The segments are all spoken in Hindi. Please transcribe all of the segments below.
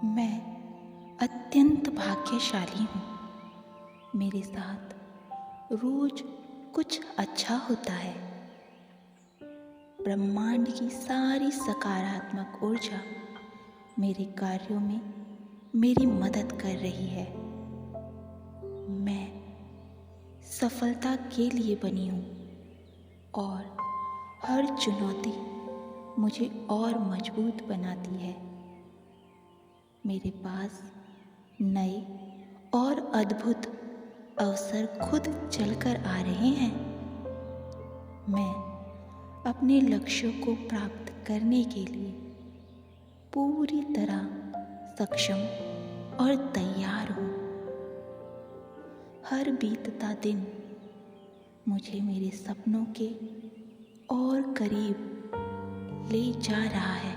मैं अत्यंत भाग्यशाली हूँ। मेरे साथ रोज कुछ अच्छा होता है। ब्रह्मांड की सारी सकारात्मक ऊर्जा मेरे कार्यों में मेरी मदद कर रही है। मैं सफलता के लिए बनी हूँ और हर चुनौती मुझे और मजबूत बनाती है। मेरे पास नए और अद्भुत अवसर खुद चलकर आ रहे हैं। मैं अपने लक्ष्यों को प्राप्त करने के लिए पूरी तरह सक्षम और तैयार हूँ। हर बीतता दिन मुझे मेरे सपनों के और करीब ले जा रहा है।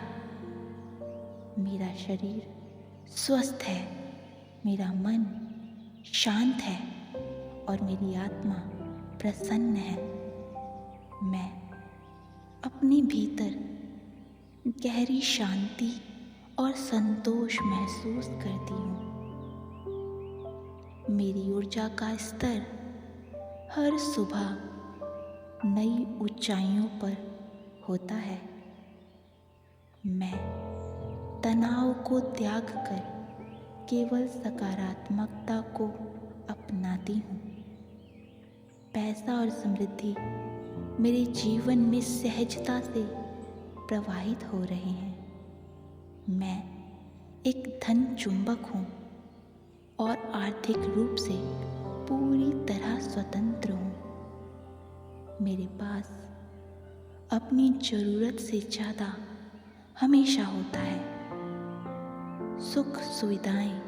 मेरा शरीर स्वस्थ है, मेरा मन शांत है और मेरी आत्मा प्रसन्न है। मैं अपने भीतर गहरी शांति और संतोष महसूस करती हूँ। मेरी ऊर्जा का स्तर हर सुबह नई ऊंचाइयों पर होता है। मैं तनाव को त्याग कर केवल सकारात्मकता को अपनाती हूँ। पैसा और समृद्धि मेरे जीवन में सहजता से प्रवाहित हो रहे हैं। मैं एक धन चुंबक हूँ और आर्थिक रूप से पूरी तरह स्वतंत्र हूँ। मेरे पास अपनी जरूरत से ज़्यादा हमेशा होता है। सुख, सुविधाएं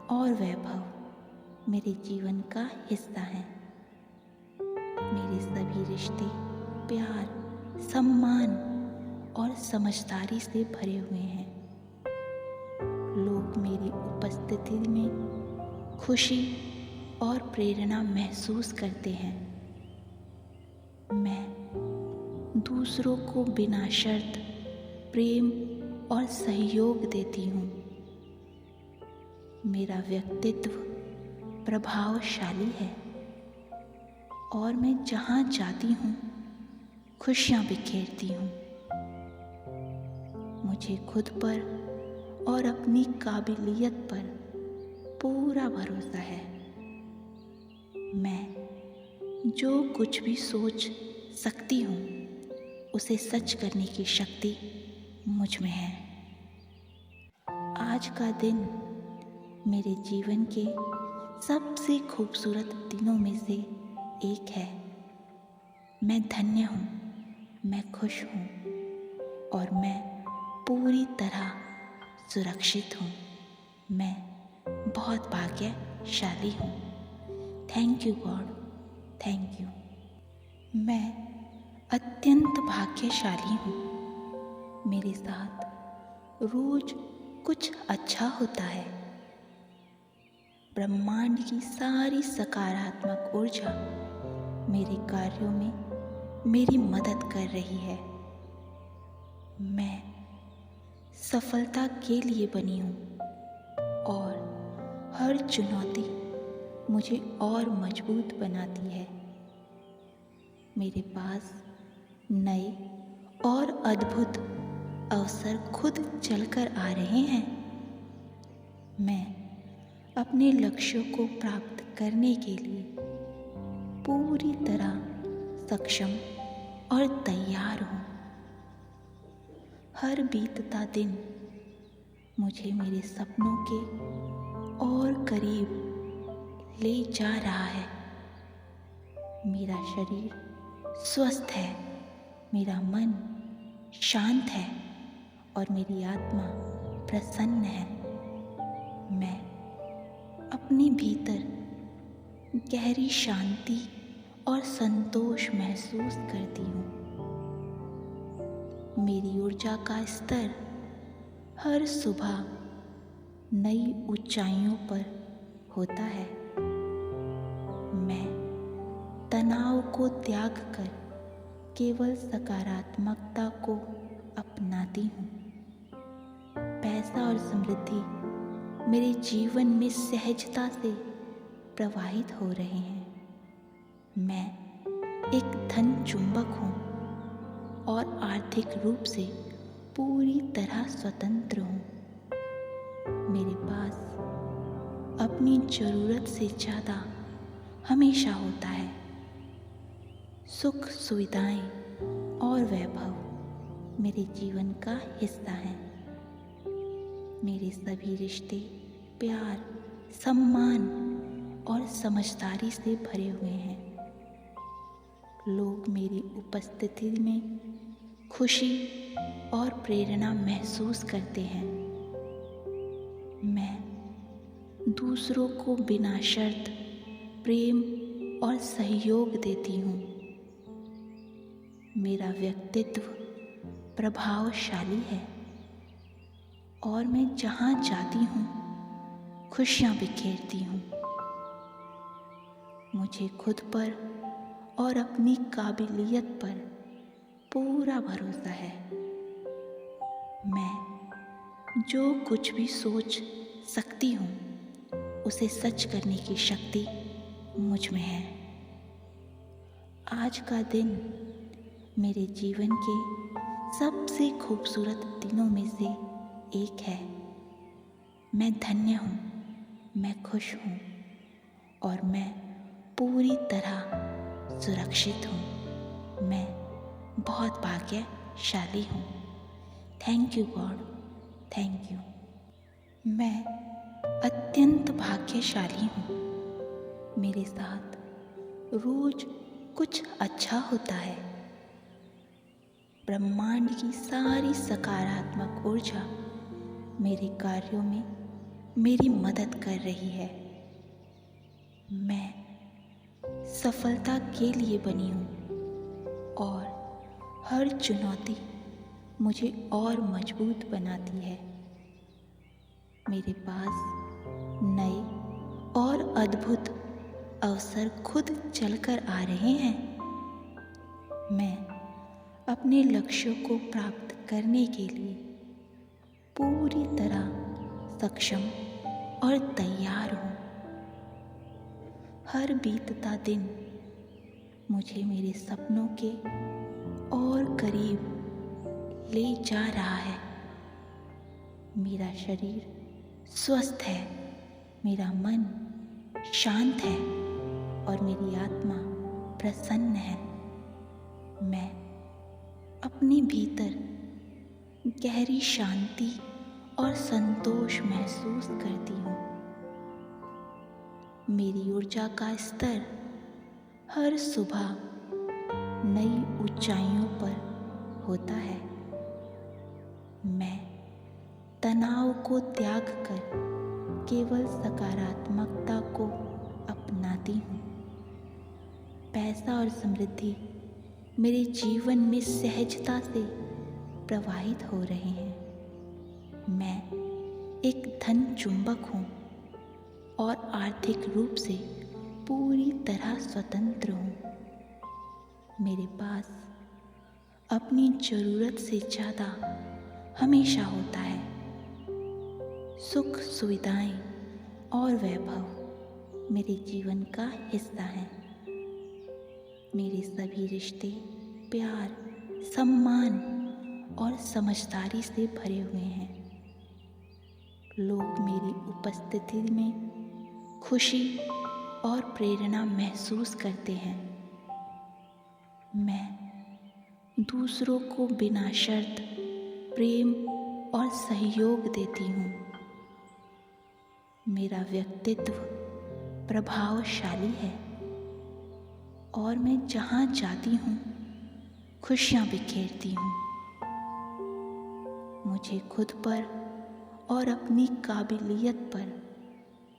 और वैभव मेरे जीवन का हिस्सा है। मेरे सभी रिश्ते प्यार, सम्मान और समझदारी से भरे हुए हैं। लोग मेरी उपस्थिति में खुशी और प्रेरणा महसूस करते हैं। मैं दूसरों को बिना शर्त प्रेम और सहयोग देती हूँ। मेरा व्यक्तित्व प्रभावशाली है और मैं जहाँ जाती हूँ खुशियाँ बिखेरती हूँ। मुझे खुद पर और अपनी काबिलियत पर पूरा भरोसा है। मैं जो कुछ भी सोच सकती हूँ उसे सच करने की शक्ति मुझ में है। आज का दिन मेरे जीवन के सबसे खूबसूरत दिनों में से एक है। मैं धन्य हूँ, मैं खुश हूँ और मैं पूरी तरह सुरक्षित हूँ। मैं बहुत भाग्यशाली हूँ। Thank you God, thank you. मैं अत्यंत भाग्यशाली हूँ। मेरे साथ रोज कुछ अच्छा होता है। ब्रह्मांड की सारी सकारात्मक ऊर्जा मेरे कार्यों में मेरी मदद कर रही है। मैं सफलता के लिए बनी हूँ और हर चुनौती मुझे और मजबूत बनाती है। मेरे पास नए और अद्भुत अवसर खुद चलकर आ रहे हैं। मैं अपने लक्ष्यों को प्राप्त करने के लिए पूरी तरह सक्षम और तैयार हूँ। हर बीतता दिन मुझे मेरे सपनों के और करीब ले जा रहा है। मेरा शरीर स्वस्थ है, मेरा मन शांत है और मेरी आत्मा प्रसन्न है। मैं अपने भीतर गहरी शांति और संतोष महसूस करती हूँ। मेरी ऊर्जा का स्तर हर सुबह नई ऊंचाइयों पर होता है। मैं तनाव को त्याग कर केवल सकारात्मकता को अपनाती हूँ। पैसा और समृद्धि मेरे जीवन में सहजता से प्रवाहित हो रहे हैं। मैं एक धन चुंबक हूँ और आर्थिक रूप से पूरी तरह स्वतंत्र हूँ। मेरे पास अपनी ज़रूरत से ज़्यादा हमेशा होता है। सुख, सुविधाएं और वैभव मेरे जीवन का हिस्सा हैं। मेरे सभी रिश्ते प्यार, सम्मान और समझदारी से भरे हुए हैं। लोग मेरी उपस्थिति में खुशी और प्रेरणा महसूस करते हैं। मैं दूसरों को बिना शर्त प्रेम और सहयोग देती हूँ। मेरा व्यक्तित्व प्रभावशाली है और मैं जहाँ जाती हूँ खुशियाँ बिखेरती हूँ। मुझे खुद पर और अपनी काबिलियत पर पूरा भरोसा है। मैं जो कुछ भी सोच सकती हूँ उसे सच करने की शक्ति मुझ में है। आज का दिन मेरे जीवन के सबसे खूबसूरत दिनों में से एक है। मैं धन्य हूँ, मैं खुश हूँ और मैं पूरी तरह सुरक्षित हूँ। मैं बहुत भाग्यशाली हूँ। Thank you God, thank you. मैं अत्यंत भाग्यशाली हूँ। मेरे साथ रोज कुछ अच्छा होता है। ब्रह्मांड की सारी सकारात्मक ऊर्जा मेरे कार्यों में मेरी मदद कर रही है। मैं सफलता के लिए बनी हूँ और हर चुनौती मुझे और मजबूत बनाती है। मेरे पास नए और अद्भुत अवसर खुद चलकर आ रहे हैं। मैं अपने लक्ष्यों को प्राप्त करने के लिए पूरी तरह सक्षम और तैयार हूँ। हर बीतता दिन मुझे मेरे सपनों के और करीब ले जा रहा है। मेरा शरीर स्वस्थ है, मेरा मन शांत है और मेरी आत्मा प्रसन्न है। मैं अपने भीतर गहरी शांति और संतोष महसूस करती हूँ। मेरी ऊर्जा का स्तर हर सुबह नई ऊंचाइयों पर होता है। मैं तनाव को त्याग कर केवल सकारात्मकता को अपनाती हूँ। पैसा और समृद्धि मेरे जीवन में सहजता से प्रवाहित हो रहे हैं। मैं एक धन चुंबक हूँ और आर्थिक रूप से पूरी तरह स्वतंत्र हूँ। मेरे पास अपनी ज़रूरत से ज़्यादा हमेशा होता है। सुख, सुविधाएं और वैभव मेरे जीवन का हिस्सा हैं। मेरे सभी रिश्ते प्यार, सम्मान और समझदारी से भरे हुए हैं। लोग मेरी उपस्थिति में खुशी और प्रेरणा महसूस करते हैं। मैं दूसरों को बिना शर्त प्रेम और सहयोग देती हूँ। मेरा व्यक्तित्व प्रभावशाली है और मैं जहाँ जाती हूँ खुशियाँ बिखेरती हूँ। मुझे खुद पर और अपनी काबिलियत पर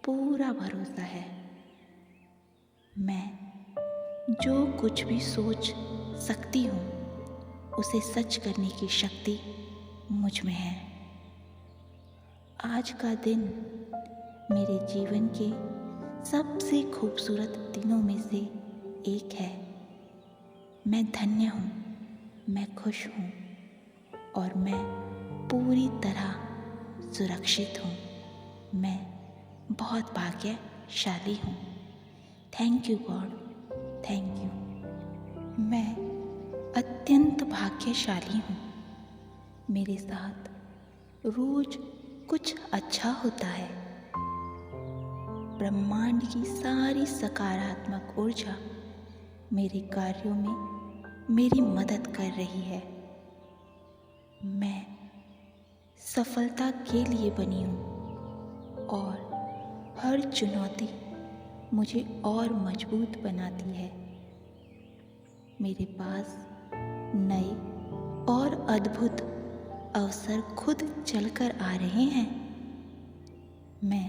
पूरा भरोसा है। मैं जो कुछ भी सोच सकती हूँ उसे सच करने की शक्ति मुझ में है। आज का दिन मेरे जीवन के सबसे खूबसूरत दिनों में से एक है। मैं धन्य हूँ, मैं खुश हूँ और मैं पूरी तरह सुरक्षित हूँ। मैं बहुत भाग्यशाली हूँ। Thank you God, thank you. मैं अत्यंत भाग्यशाली हूँ। मेरे साथ रोज कुछ अच्छा होता है। ब्रह्मांड की सारी सकारात्मक ऊर्जा मेरे कार्यों में मेरी मदद कर रही है। मैं सफलता के लिए बनी हूँ और हर चुनौती मुझे और मजबूत बनाती है। मेरे पास नए और अद्भुत अवसर खुद चलकर आ रहे हैं। मैं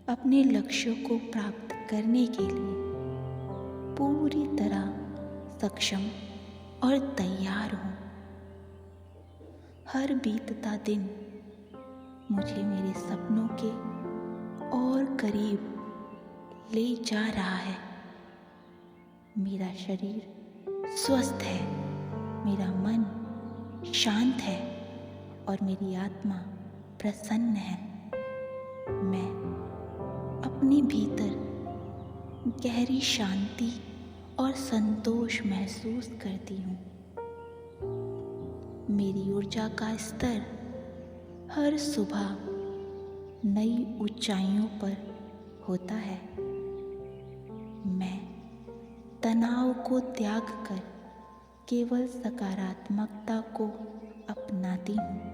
अपने लक्ष्यों को प्राप्त करने के लिए पूरी तरह सक्षम और तैयार हूँ। हर बीतता दिन मुझे मेरे सपनों के और करीब ले जा रहा है। मेरा शरीर स्वस्थ है, मेरा मन शांत है और मेरी आत्मा प्रसन्न है। मैं अपने भीतर गहरी शांति और संतोष महसूस करती हूँ। मेरी ऊर्जा का स्तर हर सुबह नई ऊंचाइयों पर होता है। मैं तनाव को त्याग कर केवल सकारात्मकता को अपनाती हूँ।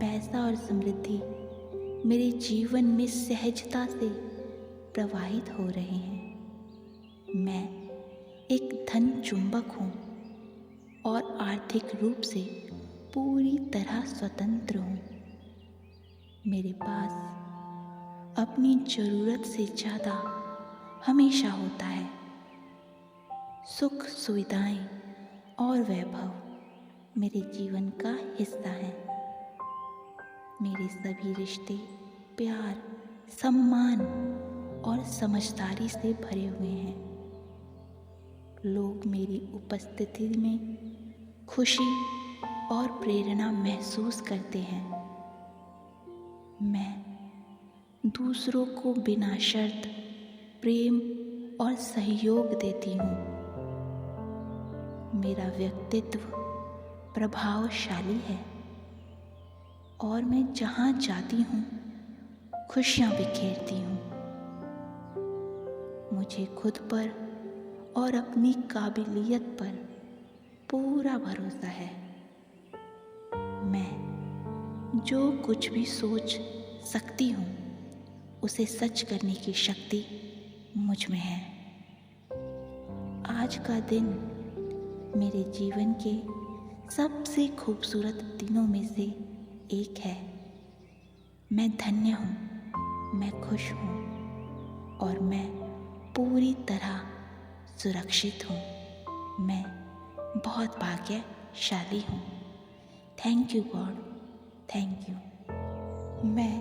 पैसा और समृद्धि मेरे जीवन में सहजता से प्रवाहित हो रहे हैं। मैं एक धन चुंबक हूँ और आर्थिक रूप से पूरी तरह स्वतंत्र हूँ। मेरे पास अपनी ज़रूरत से ज़्यादा हमेशा होता है। सुख, सुविधाएं और वैभव मेरे जीवन का हिस्सा है। मेरे सभी रिश्ते प्यार, सम्मान और समझदारी से भरे हुए हैं। लोग मेरी उपस्थिति में खुशी और प्रेरणा महसूस करते हैं। मैं दूसरों को बिना शर्त प्रेम और सहयोग देती हूँ। मेरा व्यक्तित्व प्रभावशाली है और मैं जहाँ जाती हूँ खुशियाँ बिखेरती हूँ। मुझे खुद पर और अपनी काबिलियत पर पूरा भरोसा है। मैं जो कुछ भी सोच सकती हूँ उसे सच करने की शक्ति मुझ में है। आज का दिन मेरे जीवन के सबसे खूबसूरत दिनों में से एक है। मैं धन्य हूँ, मैं खुश हूँ और मैं पूरी तरह सुरक्षित हूँ। मैं बहुत भाग्यशाली हूँ। Thank you God, thank you. मैं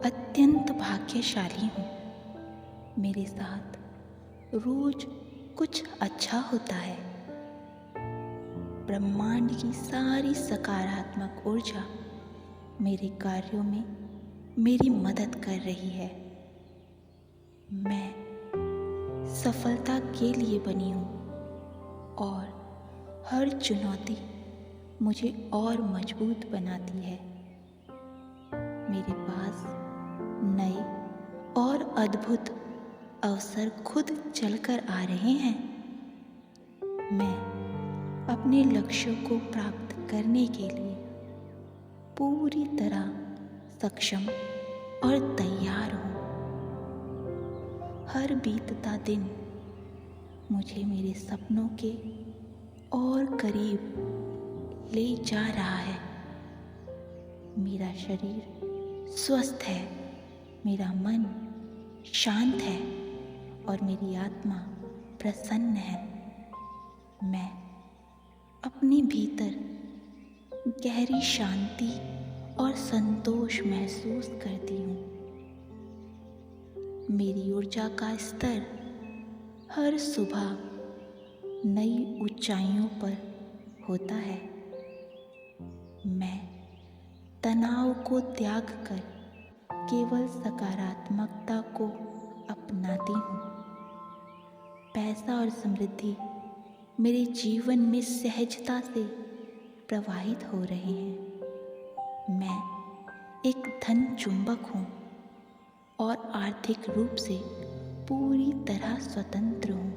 अत्यंत भाग्यशाली हूँ। मेरे साथ रोज कुछ अच्छा होता है। ब्रह्मांड की सारी सकारात्मक ऊर्जा मेरे कार्यों में मेरी मदद कर रही है। मैं सफलता के लिए बनी हूँ और हर चुनौती मुझे और मजबूत बनाती है। मेरे पास नए और अद्भुत अवसर खुद चलकर आ रहे हैं। मैं अपने लक्ष्यों को प्राप्त करने के लिए पूरी तरह सक्षम और तैयार हूँ। हर बीतता दिन मुझे मेरे सपनों के और करीब ले जा रहा है। मेरा शरीर स्वस्थ है, मेरा मन शांत है और मेरी आत्मा प्रसन्न है। मैं अपने भीतर गहरी शांति और संतोष महसूस करती हूँ। मेरी ऊर्जा का स्तर हर सुबह नई ऊंचाइयों पर होता है। मैं तनाव को त्याग कर केवल सकारात्मकता को अपनाती हूँ। पैसा और समृद्धि मेरे जीवन में सहजता से प्रवाहित हो रहे हैं। मैं एक धन चुंबक हूँ और आर्थिक रूप से पूरी तरह स्वतंत्र हूँ।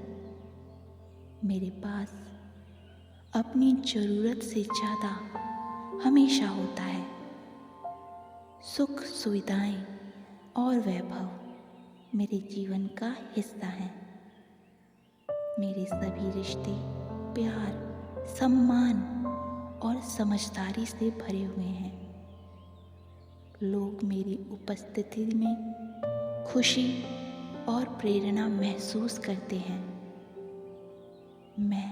मेरे पास अपनी ज़रूरत से ज़्यादा हमेशा होता है। सुख, सुविधाएं और वैभव मेरे जीवन का हिस्सा हैं। मेरे सभी रिश्ते प्यार, सम्मान और समझदारी से भरे हुए हैं। लोग मेरी उपस्थिति में खुशी और प्रेरणा महसूस करते हैं। मैं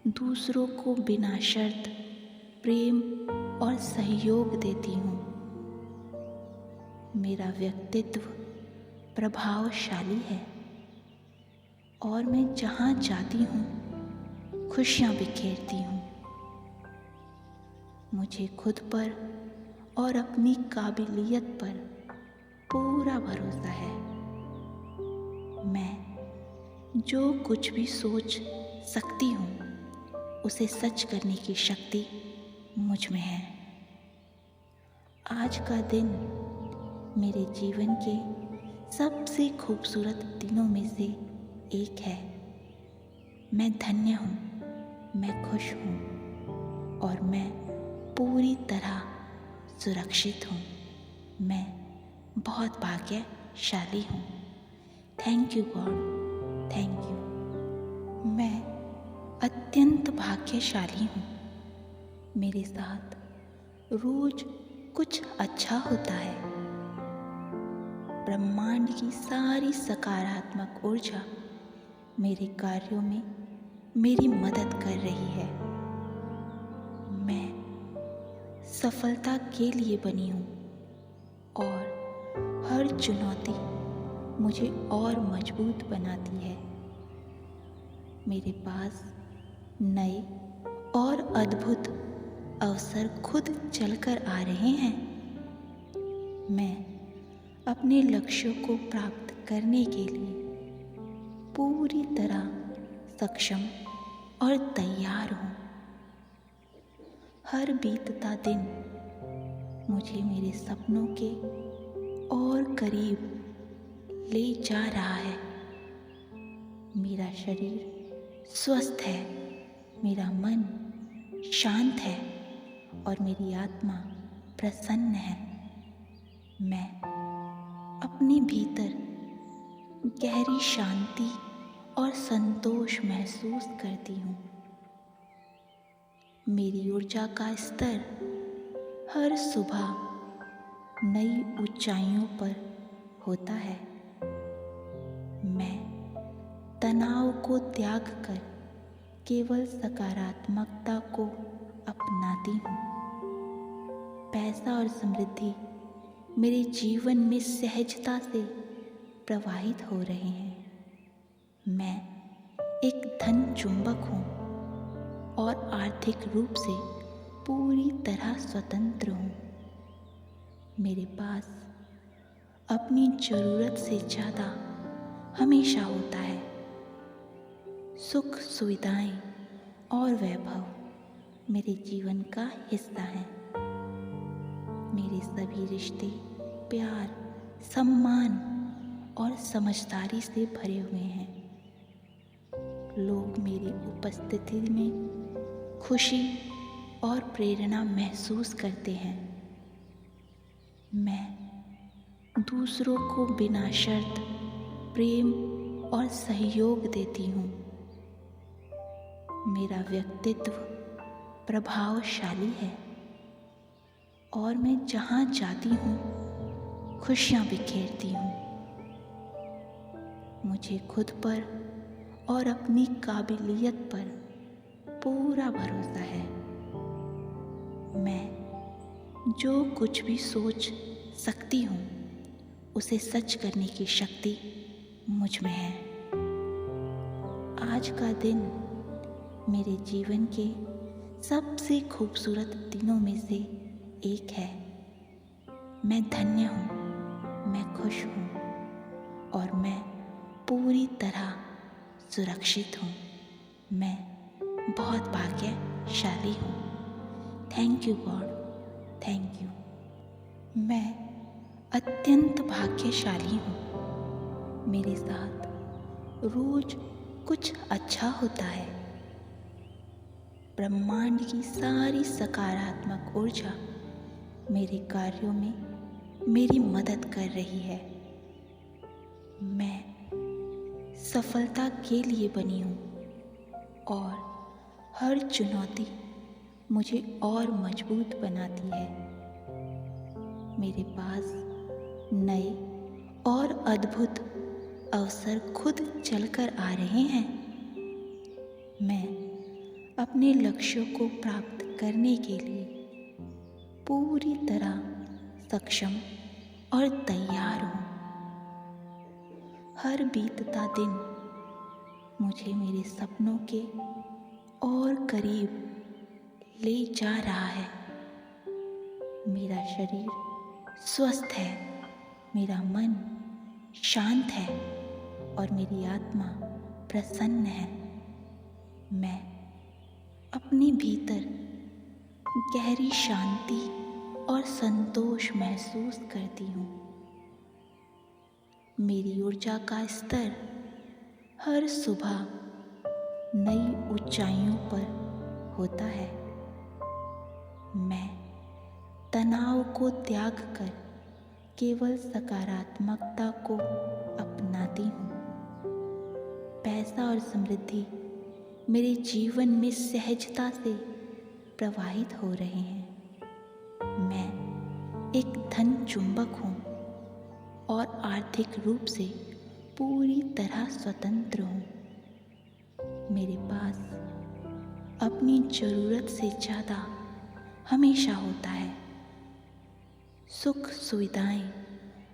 दूसरों को बिना शर्त प्रेम और सहयोग देती हूँ। मेरा व्यक्तित्व प्रभावशाली है और मैं जहाँ जाती हूँ खुशियाँ बिखेरती हूँ। मुझे खुद पर और अपनी काबिलियत पर पूरा भरोसा है। मैं जो कुछ भी सोच सकती हूँ उसे सच करने की शक्ति मुझ में है। आज का दिन मेरे जीवन के सबसे खूबसूरत दिनों में से एक है। मैं धन्य हूँ, मैं खुश हूँ और मैं पूरी तरह सुरक्षित हूँ। मैं बहुत भाग्यशाली हूँ। Thank you God, thank you. मैं अत्यंत भाग्यशाली हूँ। मेरे साथ रोज कुछ अच्छा होता है। ब्रह्मांड की सारी सकारात्मक ऊर्जा मेरे कार्यों में मेरी मदद कर रही है। मैं सफलता के लिए बनी हूँ और हर चुनौती मुझे और मजबूत बनाती है। मेरे पास नए और अद्भुत अवसर खुद चलकर आ रहे हैं। मैं अपने लक्ष्यों को प्राप्त करने के लिए पूरी तरह सक्षम और तैयार हूँ। हर बीतता दिन मुझे मेरे सपनों के और करीब ले जा रहा है। मेरा शरीर स्वस्थ है, मेरा मन शांत है और मेरी आत्मा प्रसन्न है। मैं अपने भीतर गहरी शांति और संतोष महसूस करती हूँ। मेरी ऊर्जा का स्तर हर सुबह नई ऊंचाइयों पर होता है। मैं तनाव को त्याग कर केवल सकारात्मकता को अपनाती हूँ। पैसा और समृद्धि मेरे जीवन में सहजता से प्रवाहित हो रहे हैं। मैं एक धन चुंबक हूँ और आर्थिक रूप से पूरी तरह स्वतंत्र हूँ। मेरे पास अपनी ज़रूरत से ज़्यादा हमेशा होता है। सुख, सुविधाएं और वैभव मेरे जीवन का हिस्सा हैं। मेरे सभी रिश्ते प्यार, सम्मान और समझदारी से भरे हुए हैं। लोग मेरी उपस्थिति में खुशी और प्रेरणा महसूस करते हैं। मैं दूसरों को बिना शर्त प्रेम और सहयोग देती हूँ। मेरा व्यक्तित्व प्रभावशाली है और मैं जहाँ जाती हूँ खुशियाँ बिखेरती हूँ। मुझे खुद पर और अपनी काबिलियत पर पूरा भरोसा है। मैं जो कुछ भी सोच सकती हूँ उसे सच करने की शक्ति मुझ में है। आज का दिन मेरे जीवन के सबसे खूबसूरत दिनों में से एक है। मैं धन्य हूँ, मैं खुश हूँ और मैं पूरी तरह सुरक्षित हूँ। मैं बहुत भाग्यशाली हूँ। Thank you God, thank you. मैं अत्यंत भाग्यशाली हूँ। मेरे साथ रोज कुछ अच्छा होता है। ब्रह्मांड की सारी सकारात्मक ऊर्जा मेरे कार्यों में मेरी मदद कर रही है। मैं सफलता के लिए बनी हूँ और हर चुनौती मुझे और मजबूत बनाती है। मेरे पास नए और अद्भुत अवसर खुद चलकर आ रहे हैं। मैं अपने लक्ष्यों को प्राप्त करने के लिए पूरी तरह सक्षम और तैयार हूँ। हर बीतता दिन मुझे मेरे सपनों के और करीब ले जा रहा है। मेरा शरीर स्वस्थ है, मेरा मन शांत है और मेरी आत्मा प्रसन्न है। मैं अपने भीतर गहरी शांति और संतोष महसूस करती हूँ। मेरी ऊर्जा का स्तर हर सुबह नई ऊंचाइयों पर होता है। मैं तनाव को त्याग कर केवल सकारात्मकता को अपनाती हूँ। पैसा और समृद्धि मेरे जीवन में सहजता से प्रवाहित हो रहे हैं। मैं एक धन चुंबक हूँ और आर्थिक रूप से पूरी तरह स्वतंत्र हूँ। मेरे पास अपनी ज़रूरत से ज़्यादा हमेशा होता है। सुख, सुविधाएं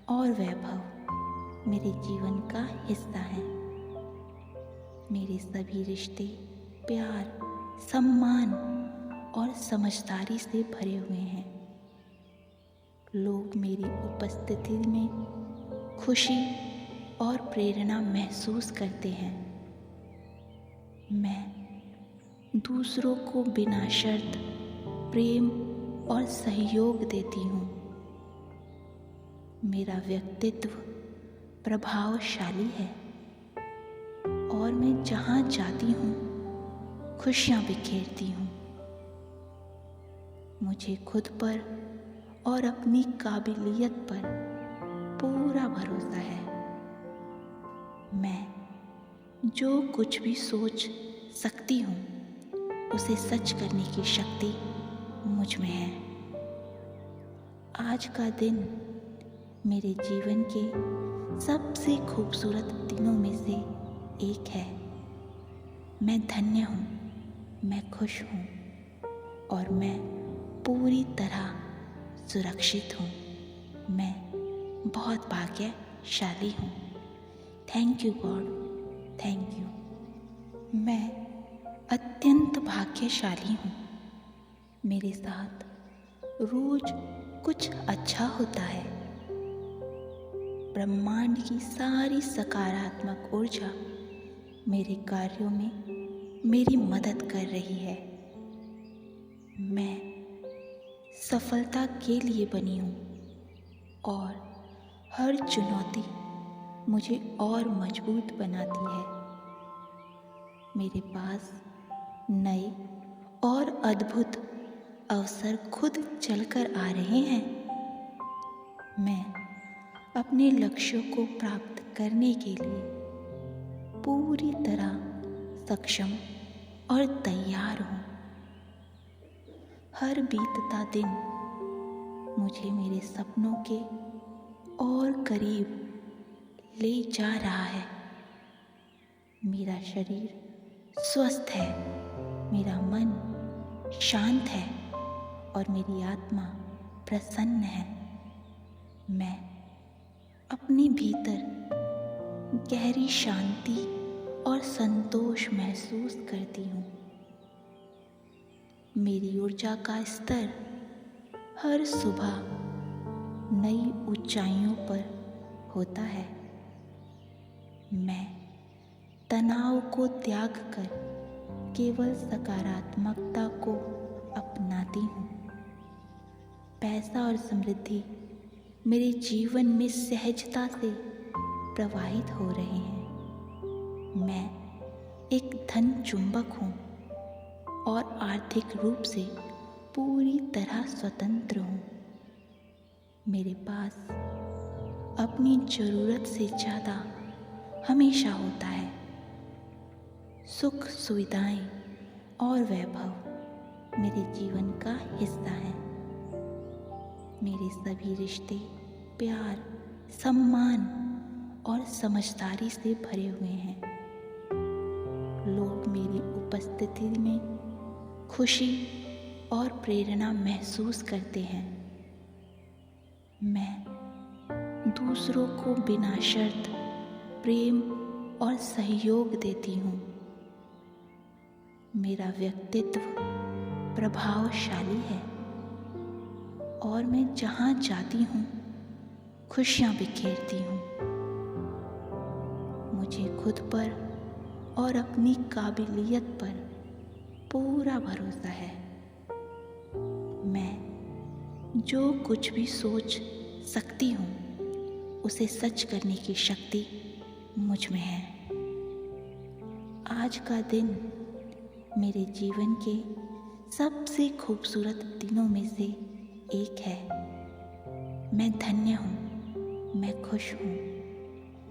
और वैभव मेरे जीवन का हिस्सा है। मेरे सभी रिश्ते प्यार, सम्मान और समझदारी से भरे हुए हैं। लोग मेरी उपस्थिति में खुशी और प्रेरणा महसूस करते हैं। मैं दूसरों को बिना शर्त प्रेम और सहयोग देती हूँ। मेरा व्यक्तित्व प्रभावशाली है और मैं जहाँ जाती हूँ खुशियाँ बिखेरती हूँ। मुझे खुद पर और अपनी काबिलियत पर पूरा भरोसा है। मैं जो कुछ भी सोच सकती हूँ उसे सच करने की शक्ति मुझ में है। आज का दिन मेरे जीवन के सबसे खूबसूरत दिनों में से एक है। मैं धन्य हूँ, मैं खुश हूँ और मैं पूरी तरह सुरक्षित हूँ। मैं बहुत भाग्यशाली हूँ। Thank you God, thank you. मैं अत्यंत भाग्यशाली हूँ। मेरे साथ रोज कुछ अच्छा होता है। ब्रह्मांड की सारी सकारात्मक ऊर्जा मेरे कार्यों में मेरी मदद कर रही है। मैं सफलता के लिए बनी हूँ और हर चुनौती मुझे और मजबूत बनाती है। मेरे पास नए और अद्भुत अवसर खुद चलकर आ रहे हैं। मैं अपने लक्ष्यों को प्राप्त करने के लिए पूरी तरह सक्षम और तैयार हूँ। हर बीतता दिन मुझे मेरे सपनों के और करीब ले जा रहा है। मेरा शरीर स्वस्थ है, मेरा मन शांत है और मेरी आत्मा प्रसन्न है। मैं अपने भीतर गहरी शांति और संतोष महसूस करती हूँ। मेरी ऊर्जा का स्तर हर सुबह नई ऊंचाइयों पर होता है। मैं तनाव को त्याग कर केवल सकारात्मकता को अपनाती हूँ। पैसा और समृद्धि मेरे जीवन में सहजता से प्रवाहित हो रहे हैं। मैं एक धन चुंबक हूँ और आर्थिक रूप से पूरी तरह स्वतंत्र हूँ। मेरे पास अपनी ज़रूरत से ज़्यादा हमेशा होता है। सुख, सुविधाएं और वैभव मेरे जीवन का हिस्सा है। मेरे सभी रिश्ते प्यार, सम्मान और समझदारी से भरे हुए हैं। लोग मेरी उपस्थिति में खुशी और प्रेरणा महसूस करते हैं। मैं दूसरों को बिना शर्त प्रेम और सहयोग देती हूँ। मेरा व्यक्तित्व प्रभावशाली है और मैं जहाँ जाती हूँ खुशियाँ बिखेरती हूँ। मुझे खुद पर और अपनी काबिलियत पर पूरा भरोसा है। मैं जो कुछ भी सोच सकती हूँ उसे सच करने की शक्ति मुझ में है। आज का दिन मेरे जीवन के सबसे खूबसूरत दिनों में से एक है। मैं धन्य हूँ, मैं खुश हूँ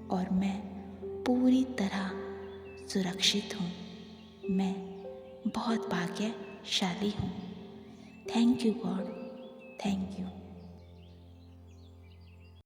और मैं पूरी तरह सुरक्षित हूँ। मैं बहुत भाग्यशाली हूँ। Thank you God, thank you.